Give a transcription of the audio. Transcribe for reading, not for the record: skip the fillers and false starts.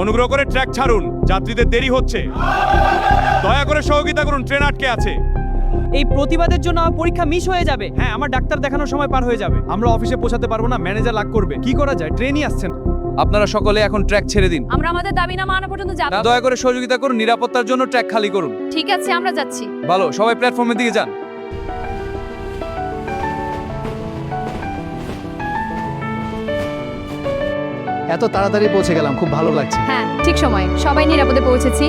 অনুগ্রহ করে ট্র্যাক ছাড়ুন, যাত্রীদের দেরি হচ্ছে। দয়া করে সহযোগিতা করুন, ট্রেন আটকে আছে। এই প্রতিবাদের জন্য আমার পরীক্ষা মিস হয়ে যাবে। হ্যাঁ, আমার ডাক্তার দেখানোর সময় পার হয়ে যাবে। আমরা অফিসে পৌঁছাতে পারবো না, ম্যানেজার রাগ করবে। কি করা যায়? ট্রেনই আসছেন। আপনারা সকলে এখন ট্র্যাক ছেড়ে দিন। আমরা আমাদের দাবি না মানা পর্যন্ত যাব। দয়া করে সহযোগিতা করুন, নিরাপত্তার জন্য ট্র্যাক খালি করুন। ঠিক আছে, আমরা যাচ্ছি। ভালো, সবাই প্ল্যাটফর্মের দিকে যান। এত তাড়াতাড়ি পৌঁছে গেলাম, খুব ভালো লাগছে। হ্যাঁ, ঠিক সময়ে সবাই নিরাপদে পৌঁছেছি।